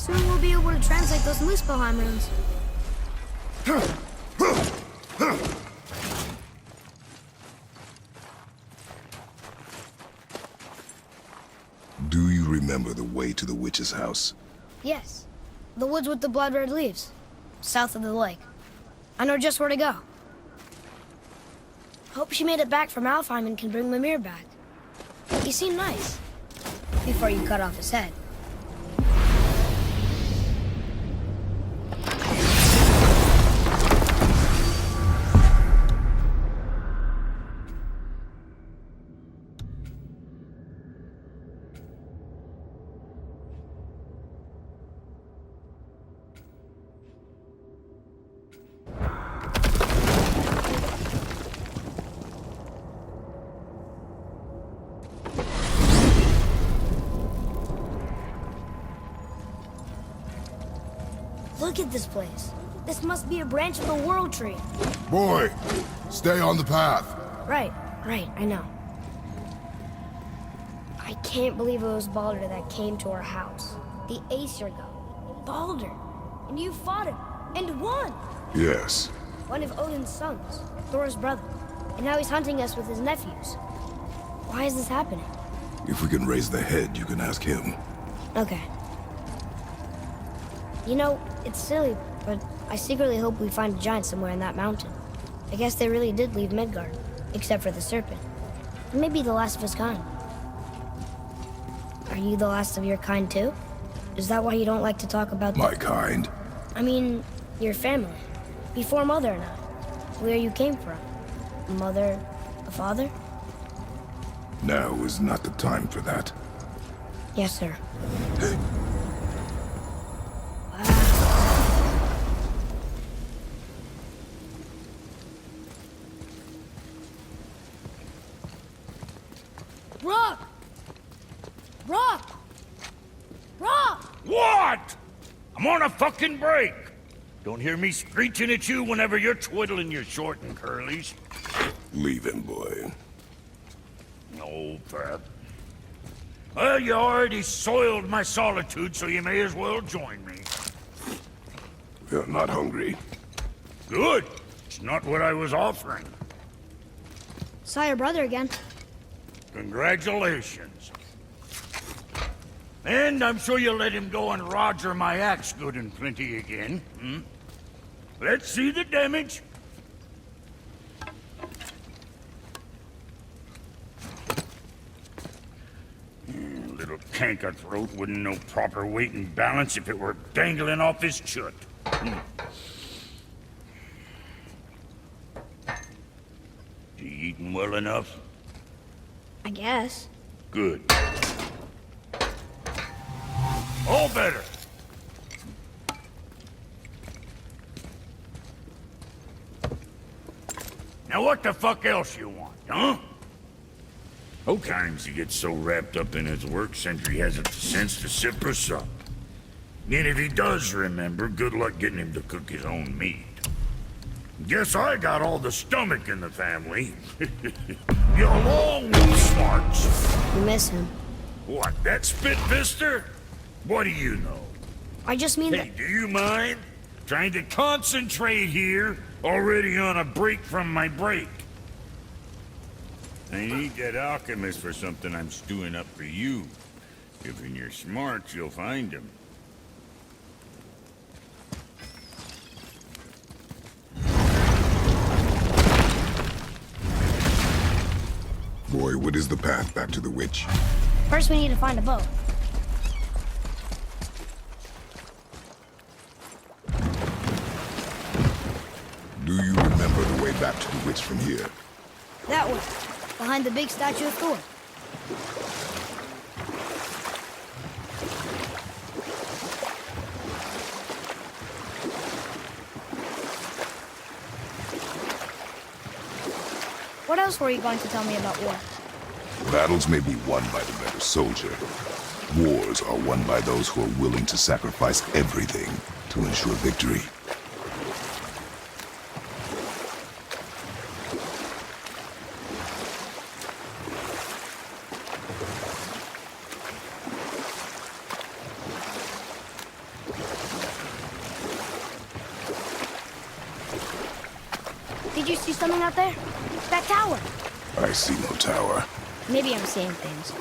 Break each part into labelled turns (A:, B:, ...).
A: Soon we'll be able to translate those Muspelheim runes.
B: Do you remember the way to the witch's house?
A: Yes. The woods with the blood-red leaves. South of the lake. I know just where to go. Hope she made it back from Alfheim and can bring Mimir back. He seemed nice. Before you cut off his head. Look at this place. This must be a branch of the World Tree.
C: Boy, stay on the path.
A: Right, I know. I can't believe it was Baldur that came to our house. The Aesir god. Baldur. And you fought him. And won!
B: Yes.
A: One of Odin's sons. Thor's brother. And now he's hunting us with his nephews. Why is this happening?
B: If we can raise the head, you can ask him.
A: Okay. You know, it's silly, but I secretly hope we find a giant somewhere in that mountain. I guess they really did leave Midgard, except for the serpent. And maybe the last of his kind. Are you the last of your kind too? Is that why you don't like to talk about
B: My kind?
A: I mean, your family. Before Mother and I. Where you came from. A mother, a father?
B: Now is not the time for that.
A: Yes, sir. Rock! Rock! Rock!
D: What? I'm on a fucking break. Don't hear me screeching at you whenever you're twiddling your short and curlies.
B: Leave him, boy.
D: No, Pat. Well, you already soiled my solitude, so you may as well join me.
B: You're not hungry.
D: Good. It's not what I was offering.
A: Saw your brother again.
D: Congratulations. And I'm sure you'll let him go and roger my axe good and plenty again. Hmm? Let's see the damage. Little canker throat wouldn't know proper weight and balance if it were dangling off his chut. You eating well enough?
A: I guess.
D: Good. All better. Now what the fuck else you want, huh? Sometimes he gets so wrapped up in his work, Sentry hasn't the sense to sip or sup. And if he does remember, good luck getting him to cook his own meat. Guess I got all the stomach in the family. You're long with smarts.
A: You miss him.
D: What, that spit fister? What do you know?
A: I just mean
D: Hey, do you mind? Trying to concentrate here, already on a break from my break. I need that alchemist for something I'm stewing up for you. If in your smarts, you'll find him.
B: Boy, what is the path back to the witch?
A: First we need to find a boat.
B: Do you remember the way back to the witch from here?
A: That way. Behind the big statue of Thor. What else were you going to tell me about war?
B: Battles may be won by the better soldier. Wars are won by those who are willing to sacrifice everything to ensure victory.
A: something out there? That tower.
B: I see no tower.
A: Maybe I'm seeing things.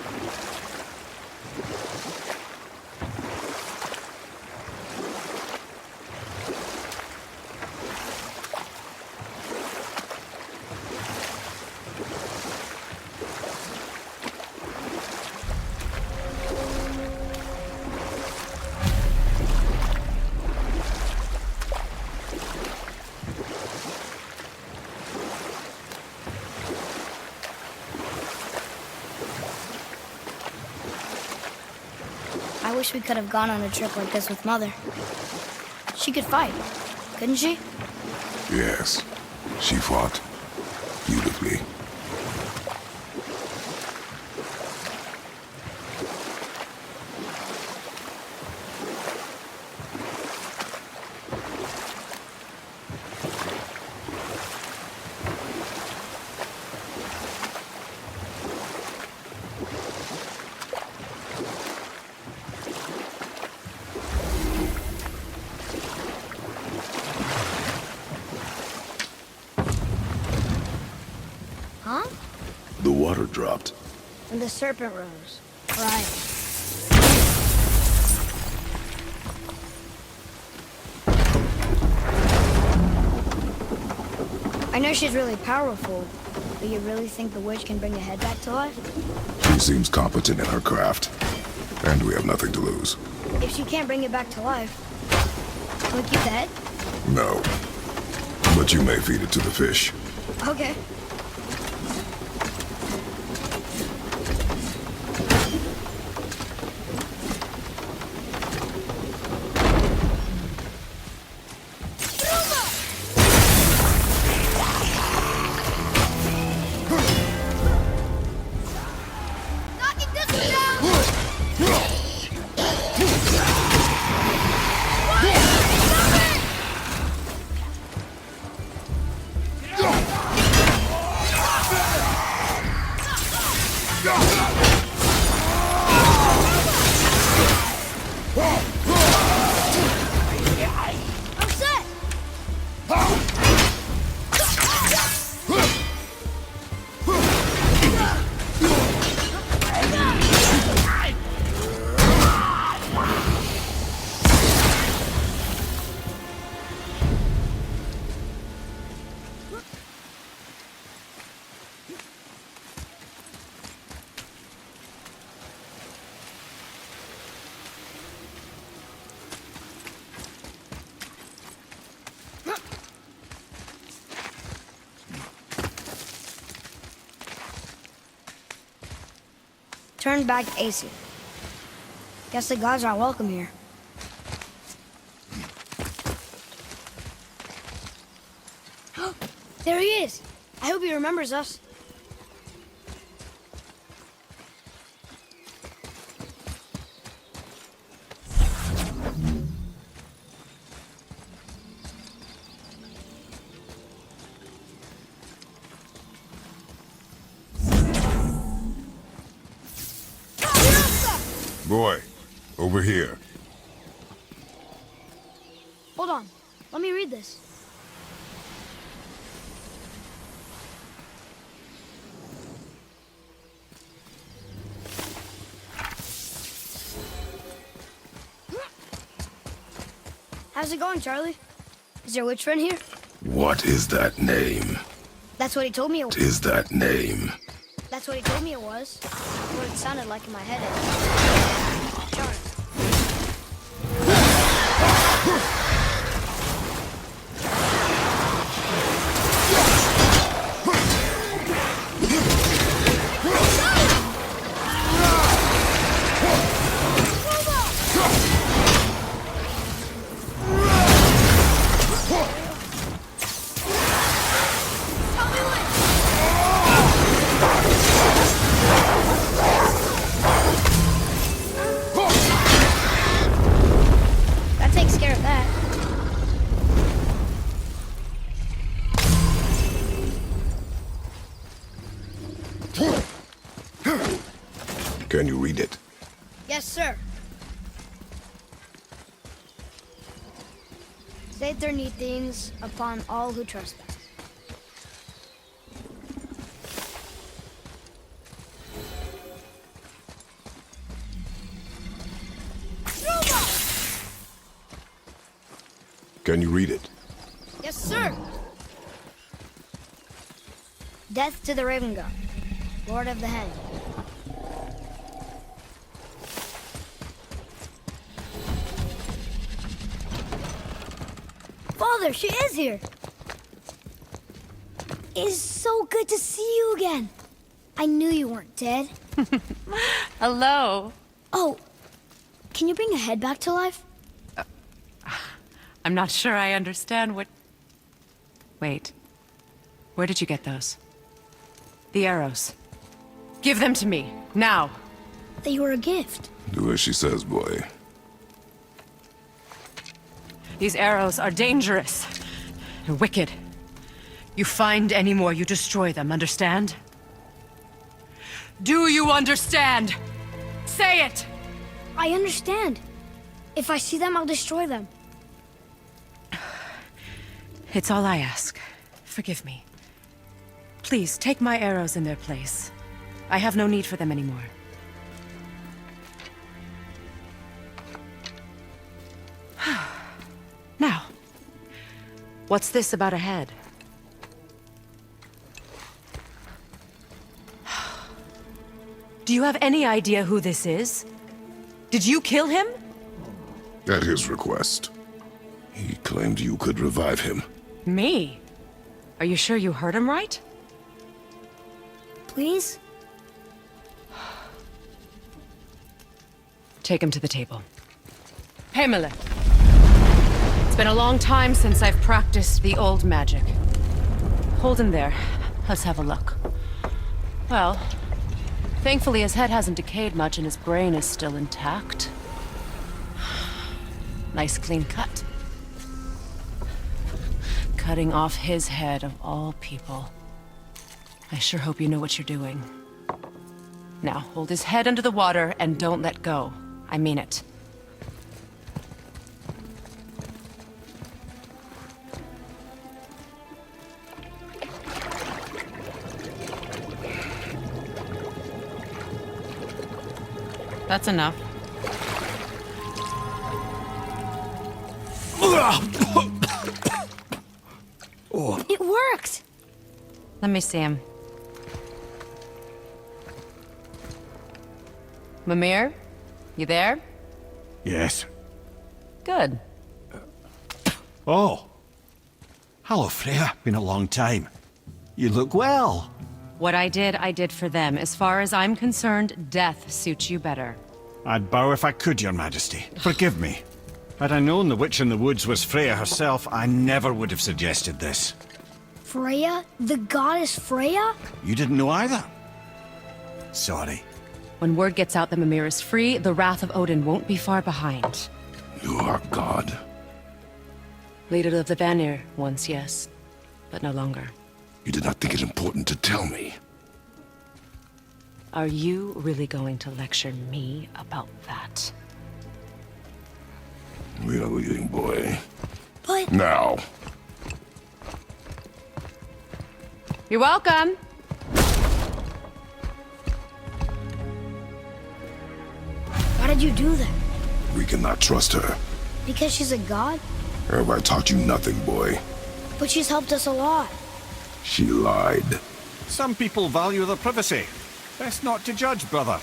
A: I wish we could have gone on a trip like this with Mother. She could fight, couldn't she?
B: Yes, she fought beautifully.
A: Huh?
B: The water dropped.
A: And the serpent rose. Right. I know she's really powerful, but you really think the witch can bring the head back to life?
B: She seems competent in her craft, and we have nothing to lose.
A: If she can't bring it back to life, can we keep the head?
B: No, but you may feed it to the fish.
A: Okay. I'm set! Turn back AC. Guess the gods aren't welcome here. There he is! I hope he remembers us.
B: Boy, over here.
A: Hold on. Let me read this. How's it going, Charlie? Is your witch friend here?
B: What is that name?
A: That's what he told me it was.
B: What is that name?
A: That's what he told me it was. What it sounded like in my head. Charlie. That takes care of that.
B: Can you read it?
A: Yes, sir. Say their neat things upon all who trespass.
C: Can you read it?
A: Yes, sir. Death to the Raven God, Lord of the Head. Father, she is here. It is so good to see you again. I knew you weren't dead.
E: Hello.
A: Oh, can you bring a head back to life?
E: I'm not sure I understand what... Wait. Where did you get those? The arrows. Give them to me, now.
A: They were a gift.
B: Do as she says, boy.
E: These arrows are dangerous and wicked. You find any more, you destroy them, understand? Do you understand? Say it!
A: I understand. If I see them, I'll destroy them.
E: It's all I ask. Forgive me. Please, take my arrows in their place. I have no need for them anymore. Now, what's this about a head? Do you have any idea who this is? Did you kill him?
B: At his request. He claimed you could revive him.
E: Me? Are you sure you heard him right?
A: Please?
E: Take him to the table. Pamela. It's been a long time since I've practiced the old magic. Hold him there. Let's have a look. Well, thankfully his head hasn't decayed much and his brain is still intact. Nice clean cut. Cutting off his head of all people. I sure hope you know what you're doing. Now, hold his head under the water and don't let go. I mean it. That's enough.
A: It worked!
E: Let me see him. Mimir? You there?
F: Yes.
E: Good.
F: Oh. Hello, Freya. Been a long time. You look well.
E: What I did for them. As far as I'm concerned, death suits you better.
F: I'd bow if I could, Your Majesty. Forgive me. Had I known the witch in the woods was Freya herself, I never would have suggested this.
A: Freya? The goddess Freya?
F: You didn't know either? Sorry.
E: When word gets out that Mimir is free, the wrath of Odin won't be far behind.
B: You are God.
E: Leader of the Vanir, once yes, but no longer.
B: You did not think it important to tell me.
E: Are you really going to lecture me about that?
B: We are leaving, boy.
A: But...
B: Now.
E: You're welcome!
A: Why did you do that?
B: We cannot trust her.
A: Because she's a god?
B: Have I taught you nothing, boy?
A: But she's helped us a lot.
B: She lied.
F: Some people value their privacy. Best not to judge, brother.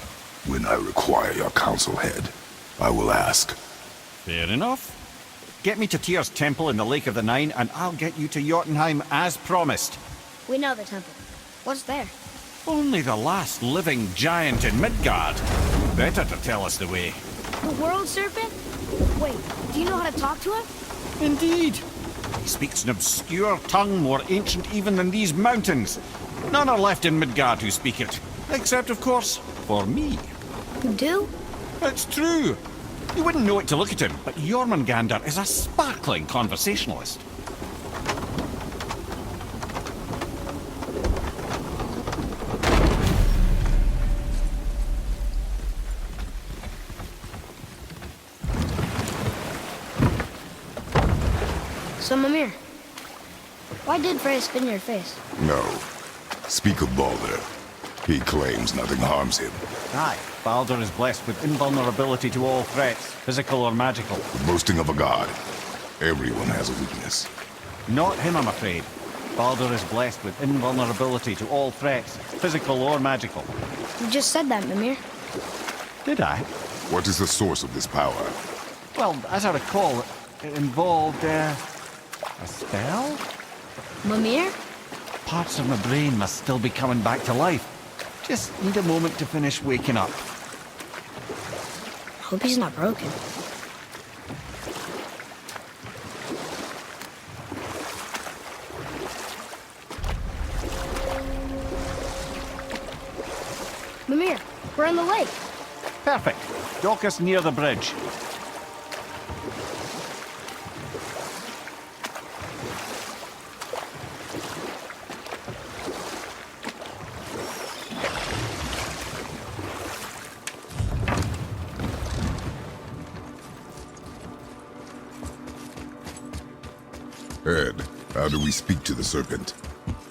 B: When I require your council head, I will ask.
F: Fair enough. Get me to Tyr's temple in the Lake of the Nine, and I'll get you to Jotunheim as promised.
A: We know the temple. What's there?
F: Only the last living giant in Midgard. Better to tell us the way.
A: The world serpent? Wait, do you know how to talk to him?
F: Indeed. He speaks an obscure tongue more ancient even than these mountains. None are left in Midgard who speak it. Except, of course, for me.
A: You do?
F: It's true. You wouldn't know it to look at him, but Jormungandr is a sparkling conversationalist.
A: So, Mimir, why did Freya spit in your face?
B: No. Speak of Baldur. He claims nothing harms him.
F: Aye, Baldur is blessed with invulnerability to all threats, physical or magical.
B: The boasting of a god. Everyone has a weakness.
F: Not him, I'm afraid. Baldur is blessed with invulnerability to all threats, physical or magical.
A: You just said that, Mimir.
F: Did I?
B: What is the source of this power?
F: Well, as I recall, it involved, a spell?
A: Mimir?
F: Parts of my brain must still be coming back to life. Just need a moment to finish waking up.
A: Hope he's not broken. Mimir, we're in the lake.
F: Perfect. Dock us near the bridge.
B: Ed, how do we speak to the serpent?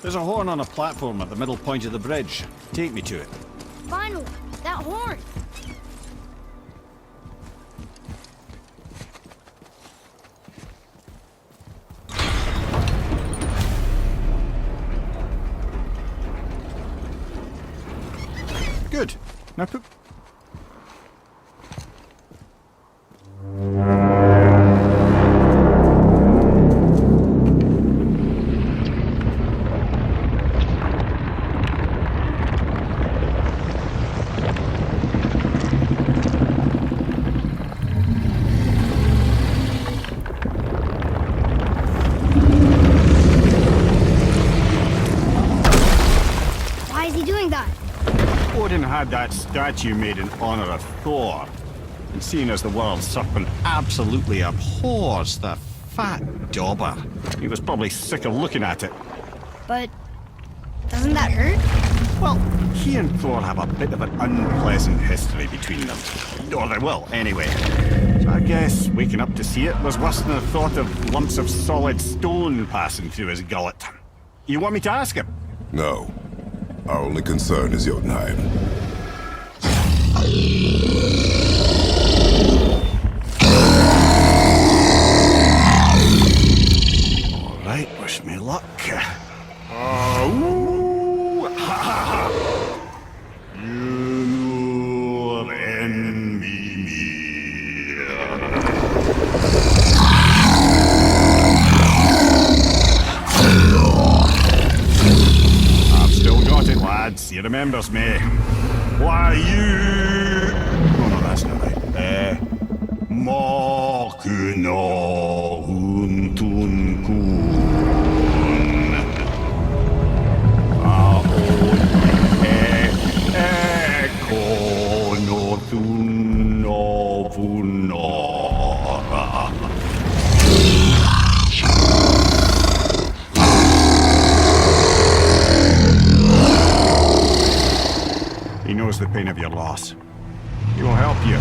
F: There's a horn on a platform at the middle point of the bridge. Take me to it.
A: Finally, that horn.
F: Good. Now put...
A: Why is he doing that?
F: Odin had that statue made in honor of Thor. And seeing as the world serpent absolutely abhors the fat dauber, he was probably sick of looking at it.
A: But doesn't that hurt?
F: Well, he and Thor have a bit of an unpleasant history between them. Or they will, anyway. So I guess waking up to see it was worse than the thought of lumps of solid stone passing through his gullet. You want me to ask him?
B: No. Our only concern is Jotunheim.
F: All right, wish me luck. Ooh, ha, ha, ha. You'll envy me. I've still got it, lads. He remembers me. Why, you... Oh, no, that's not right. Makuna huntun kun. He knows the pain of your loss. He will help you.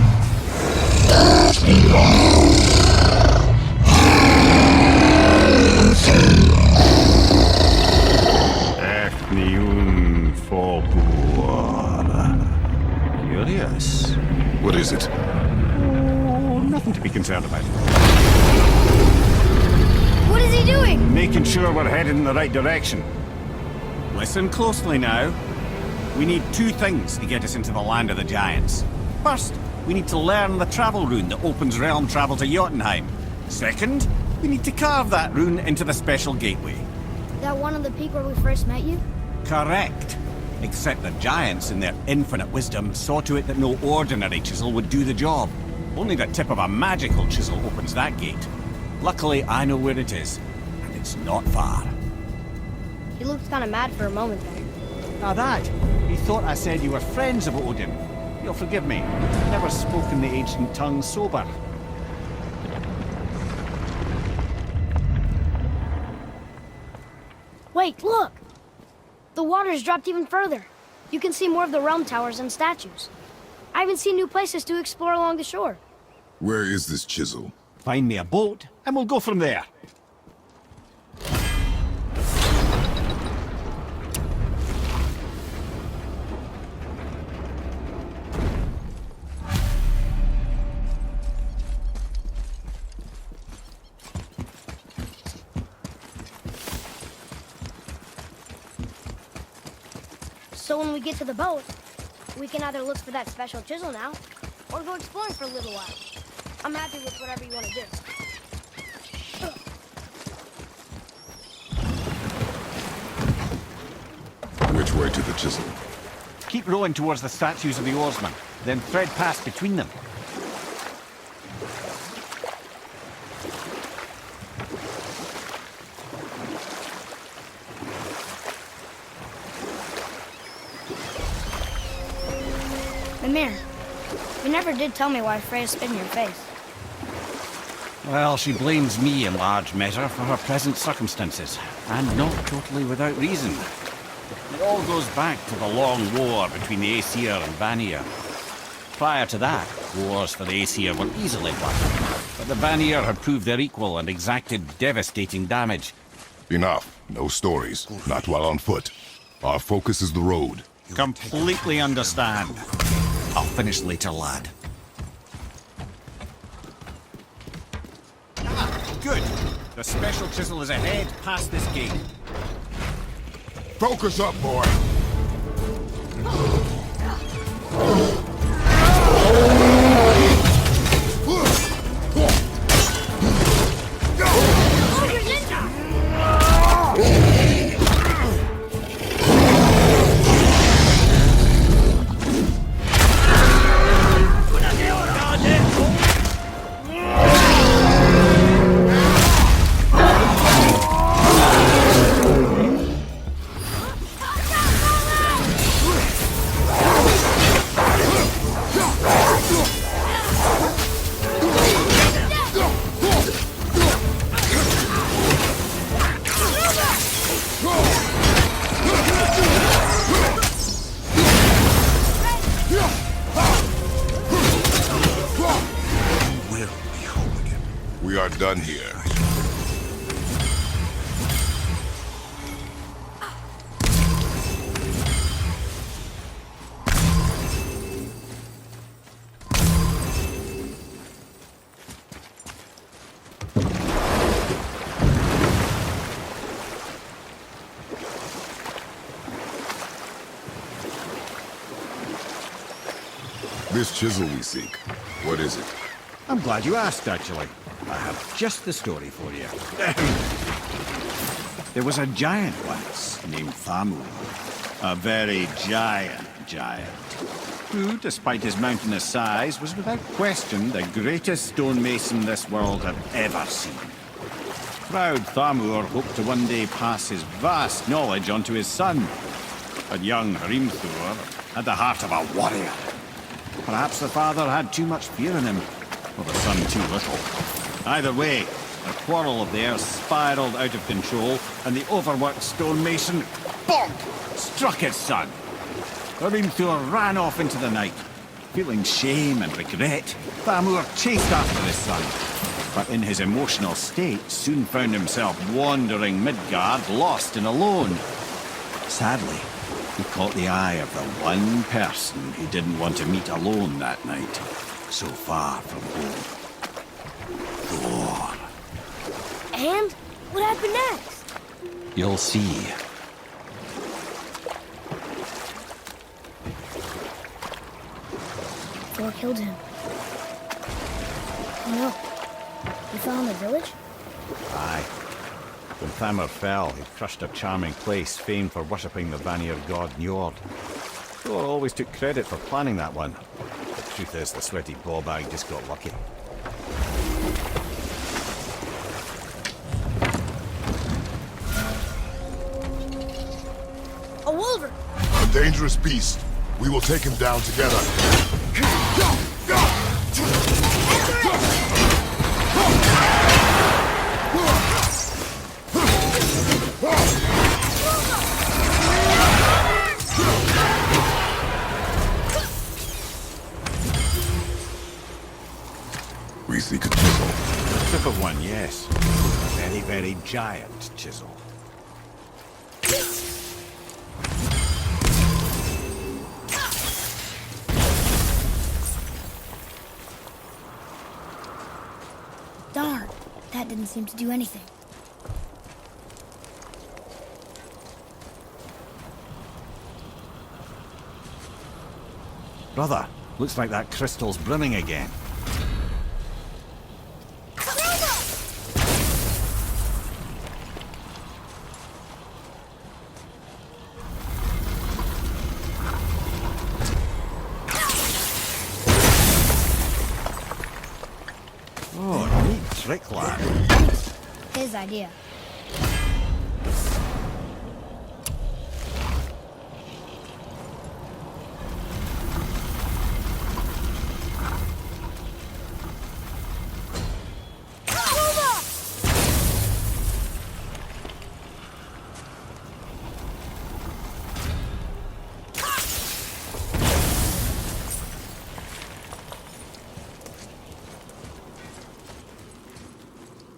F: Ethniun Fobuar. Curious.
B: What is it?
F: Oh, nothing to be concerned about.
A: What is he doing?
F: Making sure we're headed in the right direction. Listen closely now. We need two things to get us into the land of the giants. First, we need to learn the travel rune that opens realm travel to Jotunheim. Second, we need to carve that rune into the special gateway.
A: That one on the peak where we first met you?
F: Correct. Except the giants, in their infinite wisdom, saw to it that no ordinary chisel would do the job. Only the tip of a magical chisel opens that gate. Luckily, I know where it is, and it's not far.
A: He looked kind of mad for a moment there.
F: Now that, he thought I said you were friends of Odin. You'll forgive me. Never spoken the ancient tongue sober.
A: Wait, look! The water's dropped even further. You can see more of the realm towers and statues. I even see new places to explore along the shore.
B: Where is this chisel?
F: Find me a boat, and we'll go from there.
A: So when we get to the boat, we can either look for that special chisel now, or go exploring for a little while. I'm happy with whatever you want to do.
B: Which way to the chisel?
F: Keep rowing towards the statues of the oarsmen, then thread past between them.
A: Mimir, you never did tell me why Freya spit in your face.
F: Well, she blames me in large measure for her present circumstances, and not totally without reason. It all goes back to the long war between the Aesir and Vanir. Prior to that, wars for the Aesir were easily won, but the Vanir had proved their equal and exacted devastating damage.
B: Enough. No stories. Not while on foot. Our focus is the road.
F: Completely understand. I'll finish later, lad. Good. The special chisel is ahead, past this gate.
C: Focus up, boy. We are done here. This chisel we seek, what is it?
F: I'm glad you asked, actually. I have just the story for you. There was a giant once named Thamur. A very giant, who, despite his mountainous size, was without question the greatest stonemason this world had ever seen. Proud Thamur hoped to one day pass his vast knowledge on to his son. But young Hrimthur had the heart of a warrior. Perhaps the father had too much fear in him, or the son too little. Either way, a quarrel of theirs spiraled out of control, and the overworked stonemason, bonk, struck his son. Hrimthur ran off into the night. Feeling shame and regret, Thamur chased after his son, but in his emotional state soon found himself wandering Midgard, lost and alone. Sadly, he caught the eye of the one person he didn't want to meet alone that night, so far from home. Thor.
A: And what happened next?
F: You'll see.
A: Thor killed him. Oh no. He fell in the village?
F: Aye. When Thamur fell, he crushed a charming place famed for worshipping the Vanir god Njord. Thor always took credit for planning that one. The truth is, the sweaty ballbag just got lucky.
A: A wolver!
C: A dangerous beast. We will take him down together.
B: We seek a chisel.
F: Tip of one, yes. A very, very giant chisel.
A: Darn, that didn't seem to do anything.
F: Brother, looks like that crystal's brimming again. Oh, neat trick, lad.
A: His idea.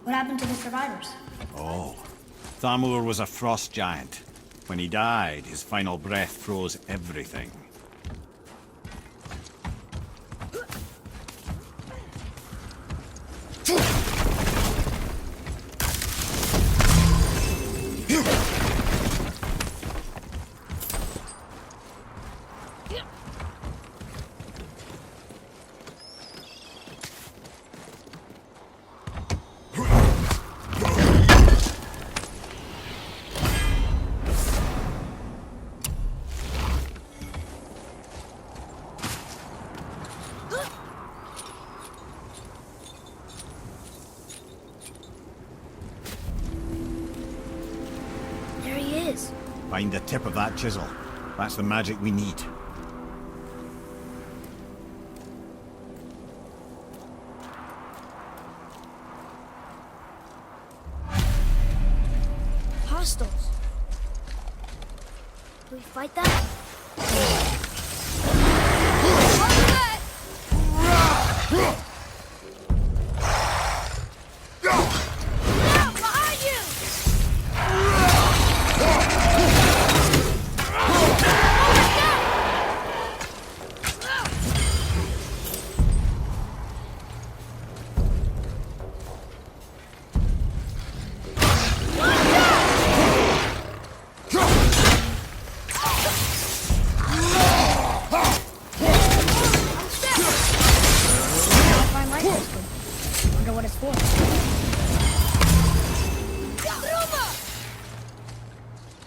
G: What happened to the survivors?
F: Oh, Thamur was a frost giant. When he died, his final breath froze everything.
A: There he is.
F: Find the tip of that chisel. That's the magic we need.
A: Hostiles. Do we fight them? Fine light crystal. Wonder what it's for.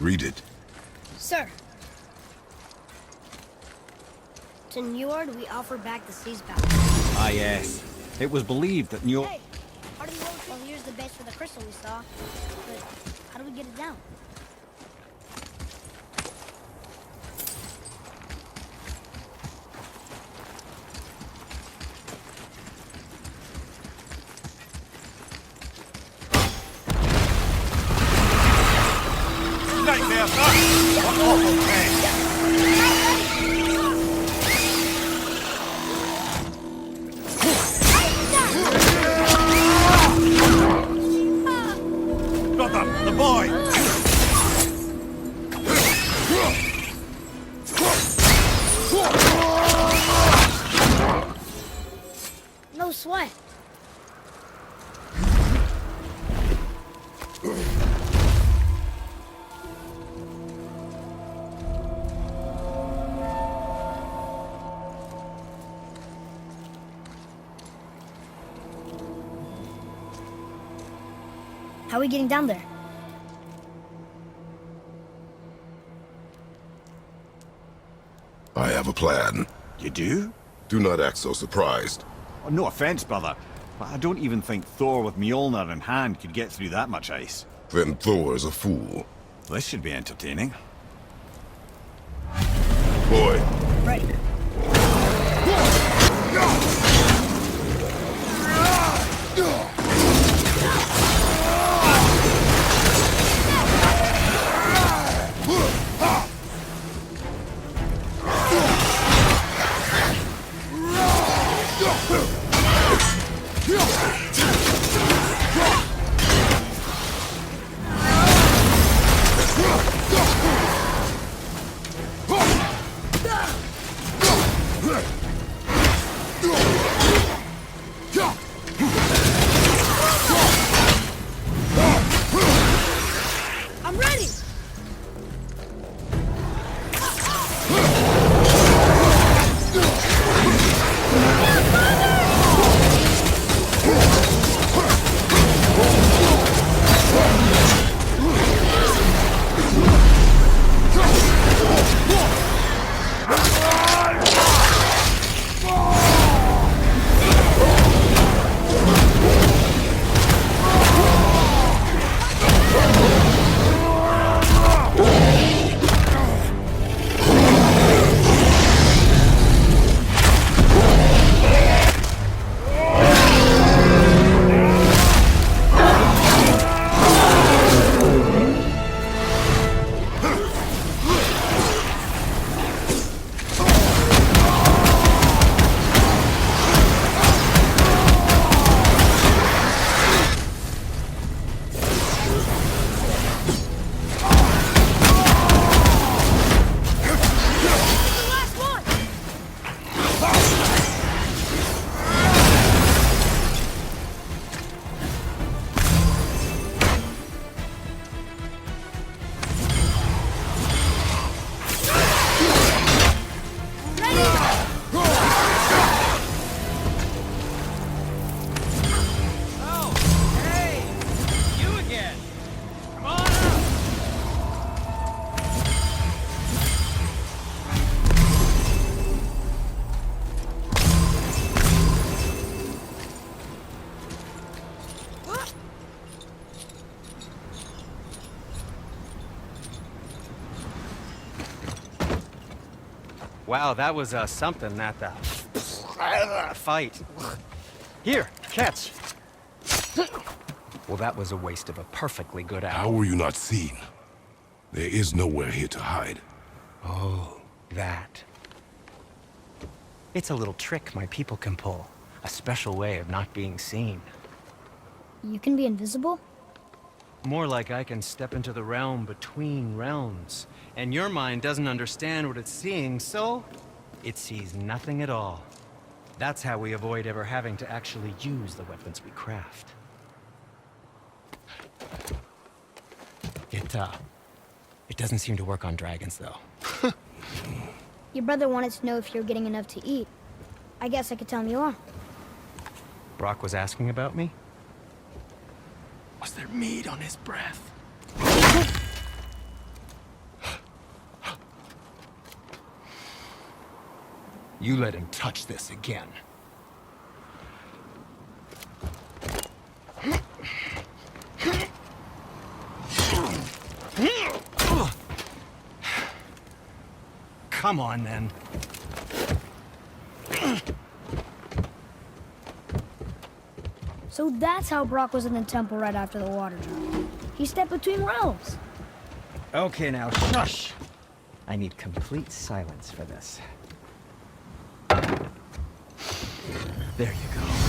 B: Read it.
A: Sir. To Neward, we offer back the sea's power.
F: Ah, yes. It was believed that Neo...
A: Hey, how do we roll? Well, here's the base for the crystal we saw. But how do we get it down?
F: Right there, sir! What awful thing! Brother, the boy!
A: No sweat. How are we getting down there?
C: I have a plan.
F: You do?
C: Do not act so surprised.
F: Oh, no offense, brother, but I don't even think Thor with Mjolnir in hand could get through that much ice.
C: Then Thor's a fool.
F: This should be entertaining.
C: Boy,
A: Ready.
H: Wow, that was something at the fight. Here, catch. Well, that was a waste of a perfectly good
B: How
H: apple.
B: were you not seen? There is nowhere here to hide.
H: Oh, that. It's a little trick my people can pull. A special way of not being seen.
A: You can be invisible?
H: More like I can step into the realm between realms. And your mind doesn't understand what it's seeing, so it sees nothing at all. That's how we avoid ever having to actually use the weapons we craft. It doesn't seem to work on dragons, though.
A: Your brother wanted to know if you're getting enough to eat. I guess I could tell him you are.
H: Brock was asking about me? Was there meat on his breath? You let him touch this again. Come on, then.
A: So that's how Brock was in the temple right after the water drop. He stepped between realms.
H: Okay, now, shush! I need complete silence for this. There you go.